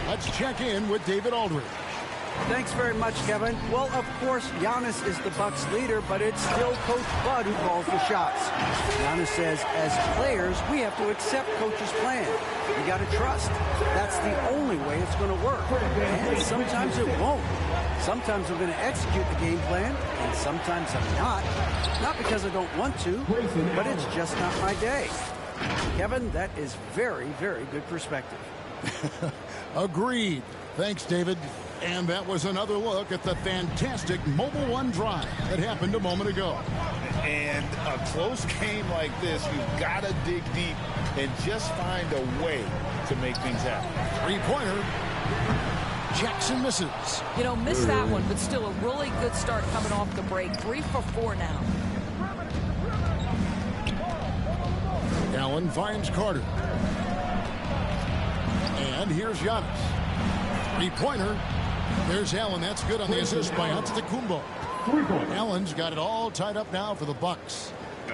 let's check in with David Aldridge. Thanks very much, Kevin. Well, of course, Giannis is the Bucks leader, but it's still Coach Bud who calls the shots. Giannis says, as players, we have to accept Coach's plan. We got to trust. That's the only way it's going to work. And sometimes it won't. Sometimes I'm going to execute the game plan, and sometimes I'm not. Not because I don't want to, but it's just not my day. Kevin, that is very, very good perspective. Agreed. Thanks, David. And that was another look at the fantastic Mobile One drive that happened a moment ago. And a close game like this, you've got to dig deep and just find a way to make things happen. Three-pointer. Jackson misses. You know, missed that one, but still a really good start coming off the break. 3 for 4 now. Allen finds Carter. And here's Giannis. Three-pointer. There's Allen. That's good on the assist by Antetokounmpo. Allen's got it all tied up now for the Bucks.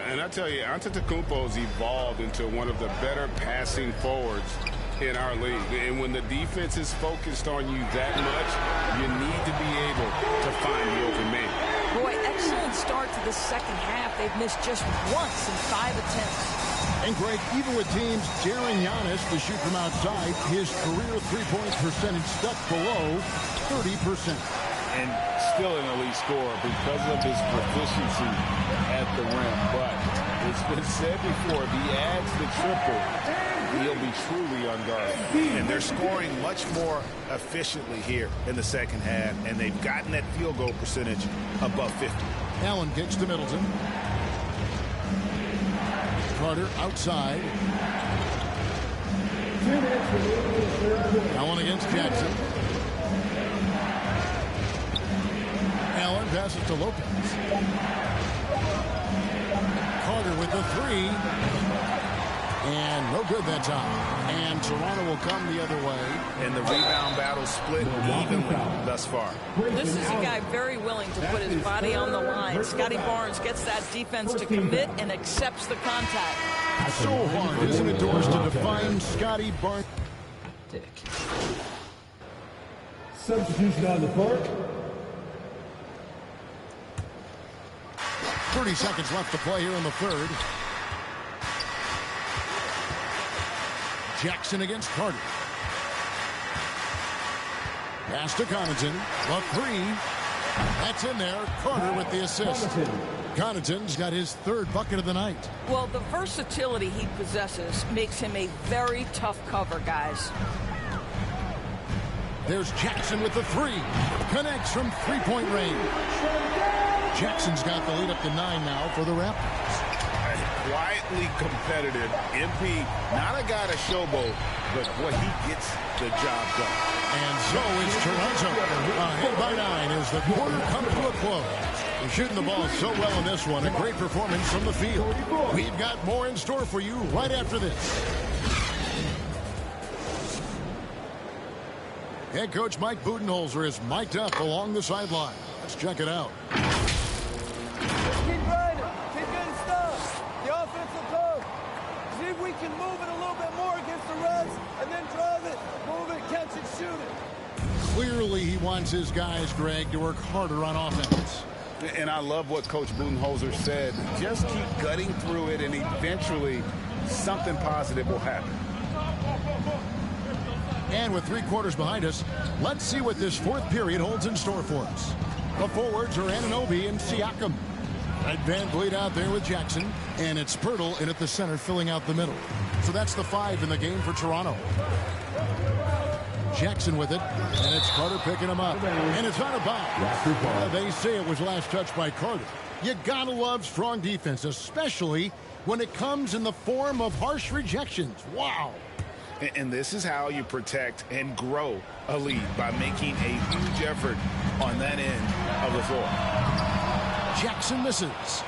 And I tell you, Antetokounmpo's evolved into one of the better passing forwards in our league. And when the defense is focused on you that much, you need to be able to find the open man. Boy, excellent start to the second half. They've missed just once in 5 attempts. And Greg, even with teams daring Giannis to shoot from outside, his career three-point percentage stuck below 30%. And still an elite scorer because of his proficiency at the rim. But it's been said before, if he adds the triple, he'll be truly unguardable. And they're scoring much more efficiently here in the second half, and they've gotten that field goal percentage above 50. Allen kicks to Middleton. Carter outside. Allen against Jackson. Allen passes to Lopez. Carter with the 3. And no good that time. And Toronto will come the other way. And the rebound battle split evenly thus far. This is a guy very willing to put his body on the line. Scotty Barnes gets that defense to commit and accepts the contact. So hard, isn't it, Doris, to define Scotty Barnes? Dick. Substitution on the court. 30 seconds left to play here in the third. Jackson against Carter. Pass to Connaughton. The 3. That's in there. Carter with the assist. Connaughton's got his 3rd bucket of the night. Well, the versatility he possesses makes him a very tough cover, guys. There's Jackson with the 3. Connects from three-point range. Jackson's got the lead up to 9 now for the Raptors. Quietly competitive. MP, not a guy to showboat, but what he gets the job done. And so it's Toronto. Ahead by 9 as the quarter comes to a close. They're shooting the ball so well in this one. A great performance from the field. We've got more in store for you right after this. Head coach Mike Budenholzer is mic'd up along the sideline. Let's check it out. Keep grinding. Keep getting stuff. The offense will come. See if we can move it a little bit more against the Reds and then drive it, move it, catch it, shoot it. Clearly he wants his guys, Greg, to work harder on offense. And I love what Coach Budenholzer said. Just keep gutting through it, and eventually something positive will happen. And with 3 quarters behind us, let's see what this 4th period holds in store for us. The forwards are Anunoby and Siakam. Red Van Vliet out there with Jackson, and it's Pirtle in at the center filling out the middle. So that's the 5 in the game for Toronto. Jackson with it, and it's Carter picking him up, and it's out of bounds. They say it was last touched by Carter. You gotta love strong defense, especially when it comes in the form of harsh rejections. Wow. And this is how you protect and grow a lead, by making a huge effort on that end of the floor. Jackson misses.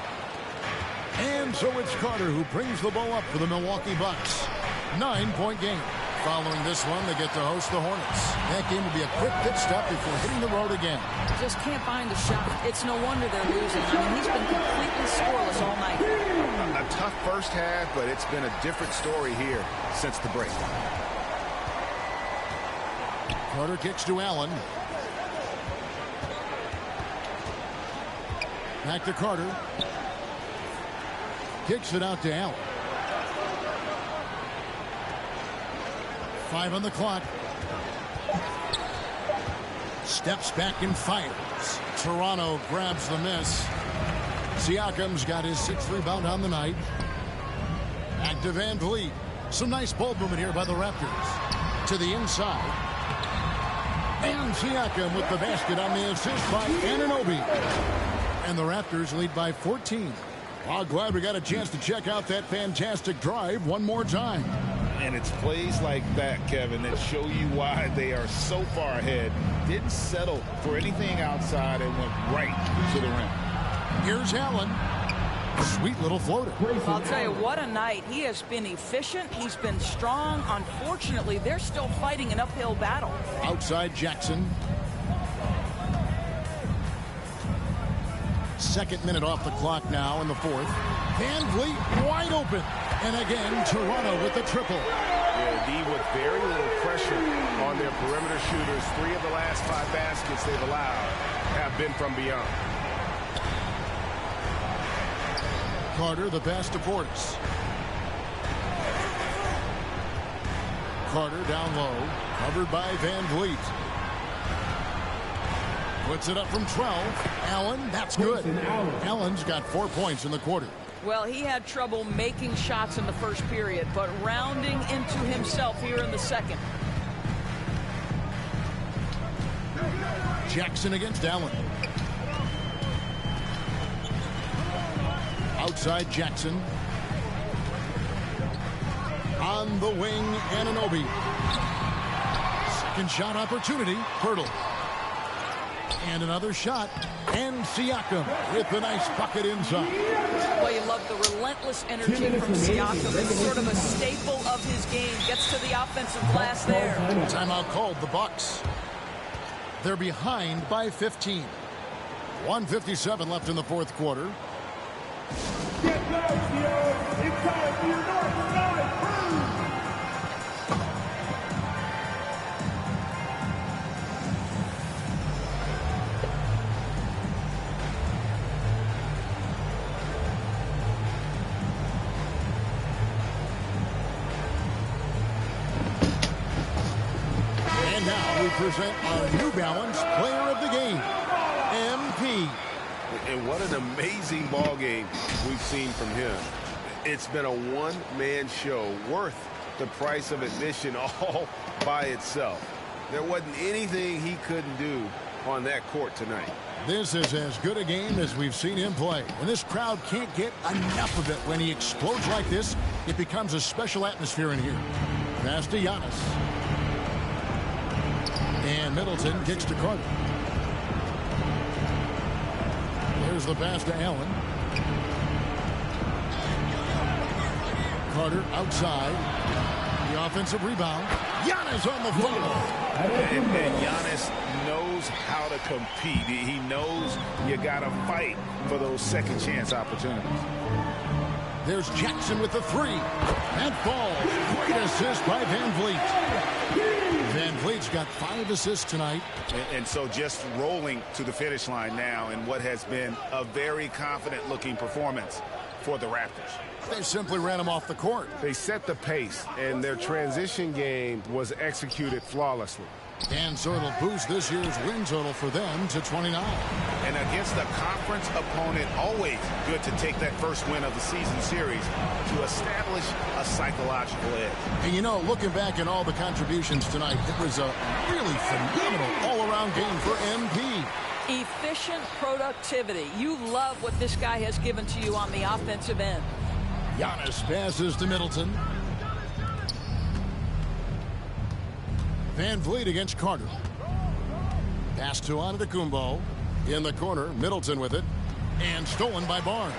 And so it's Carter who brings the ball up for the Milwaukee Bucks. 9-point game. Following this one, they get to host the Hornets. That game will be a quick pit stop before hitting the road again. Just can't find the shot. It's no wonder they're losing. I mean, he's been completely scoreless all night. A tough first half, but it's been a different story here since the break. Carter kicks to Allen. Back to Carter. Kicks it out to Allen. 5 on the clock. Steps back and fires. Toronto grabs the miss. Siakam's got his 6th rebound on the night. Back to Van Vliet. Some nice ball movement here by the Raptors. To the inside. And Siakam with the basket on the assist by Anunoby. And the Raptors lead by 14. Well, glad we got a chance to check out that fantastic drive one more time. And it's plays like that, Kevin, that show you why they are so far ahead. Didn't settle for anything outside and went right to the rim. Here's Allen. Sweet little floater. I'll tell you, what a night. He has been efficient. He's been strong. Unfortunately, they're still fighting an uphill battle. Outside Jackson. 2nd minute off the clock now in the 4th. Van Vliet wide open. And again, Toronto with the triple. Yeah, D with very little pressure on their perimeter shooters. 3 of the last 5 baskets they've allowed have been from beyond. Carter, the pass to Portis. Carter down low, covered by Van Vliet. Puts it up from 12. Allen, that's good. Allen's got 4 points in the quarter. Well, he had trouble making shots in the first period, but rounding into himself here in the second. Jackson against Allen. Outside Jackson. On the wing, Anunoby. Second shot opportunity, Pirtle. And another shot, and Siakam with the nice bucket inside. Well, you love the relentless energy from Siakam. It's sort of a staple of his game. Gets to the offensive glass there. Timeout called, the Bucks. They're behind by 15. 1:57 left in the 4th quarter. Get loud, yo! It's time for your North Side Crew! And now we present our New Balance Player of the Game, MP. And what an amazing ball game we've seen from him. It's been a one-man show worth the price of admission all by itself. There wasn't anything he couldn't do on that court tonight. This is as good a game as we've seen him play. And this crowd can't get enough of it. When he explodes like this, it becomes a special atmosphere in here. Pass to Giannis. And Middleton kicks to Carter. There's the pass to Allen. Carter outside. The offensive rebound. Giannis on the follow. And Giannis knows how to compete. He knows you got to fight for those second chance opportunities. There's Jackson with the 3. That falls. Great assist by Van Vliet. Van Vliet's got 5 assists tonight. And so just rolling to the finish line now in what has been a very confident-looking performance for the Raptors. They simply ran him off the court. They set the pace, and their transition game was executed flawlessly. And so it'll boost this year's win total for them to 29. And against a conference opponent, always good to take that first win of the season series to establish a psychological edge. And you know, looking back at all the contributions tonight, it was a really phenomenal all-around game for MP. Efficient productivity. You love what this guy has given to you on the offensive end. Giannis passes to Middleton. Van Vliet against Carter. Pass to Antetokounmpo. In the corner, Middleton with it. And stolen by Barnes.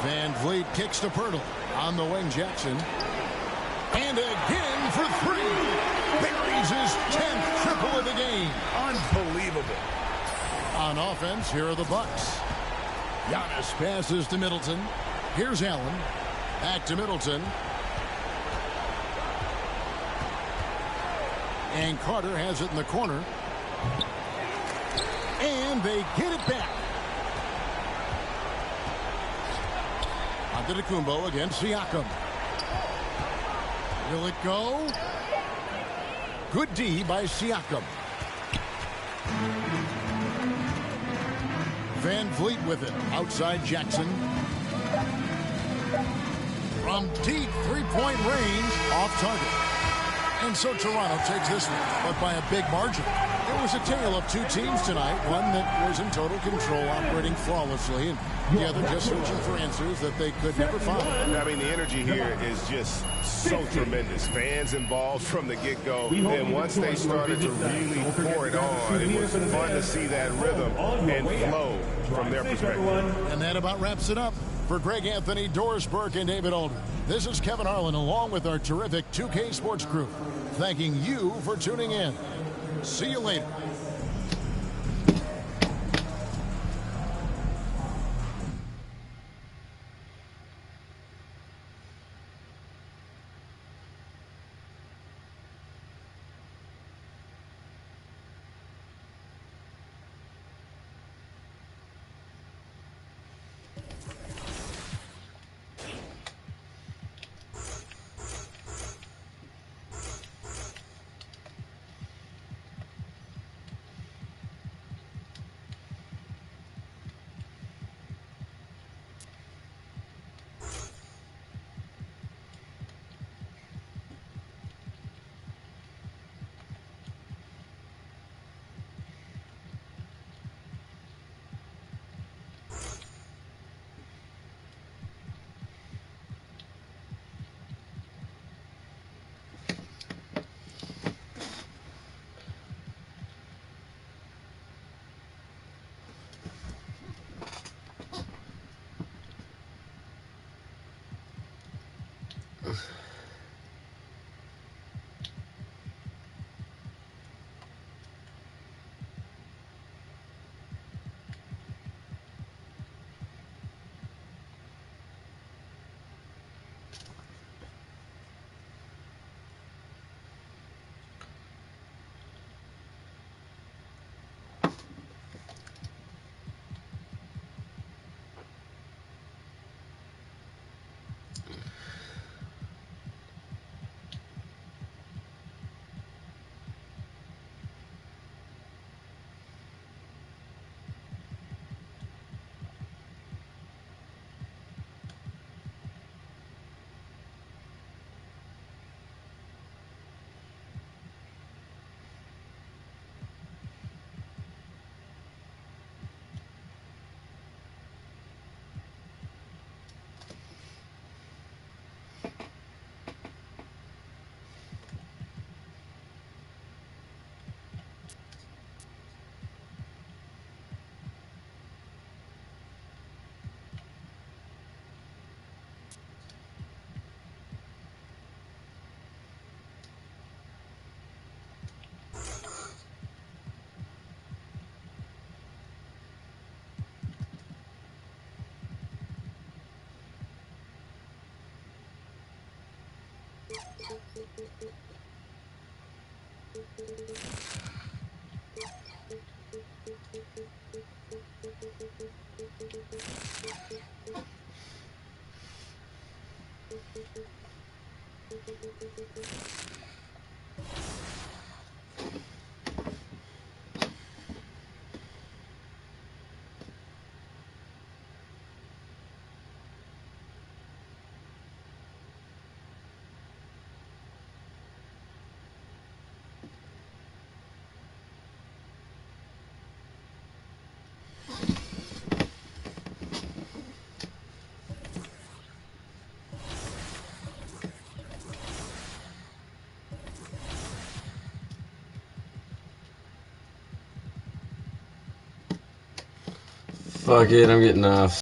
Van Vliet kicks to Pirtle. On the wing, Jackson. And again for 3. Buries his 10th triple of the game. Unbelievable. On offense, here are the Bucks. Giannis passes to Middleton. Here's Allen. Back to Middleton. And Carter has it in the corner. And they get it back. Antetokounmpo against Siakam. Will it go? Good D by Siakam. Van Vliet with it. Outside Jackson. From deep three-point range, off target. And so Toronto takes this one, but by a big margin. It was a tale of 2 teams tonight, one that was in total control, operating flawlessly, and the other just searching for answers that they could never find. I mean, the energy here is just so tremendous. Fans involved from the get-go. Then once they started to really pour it on, it was fun to see that rhythm and flow from their perspective. And that about wraps it up. For Greg Anthony, Doris Burke, and David Aldridge, this is Kevin Harlan along with our terrific 2K Sports crew, thanking you for tuning in. See you later. Fuck it, I'm getting off.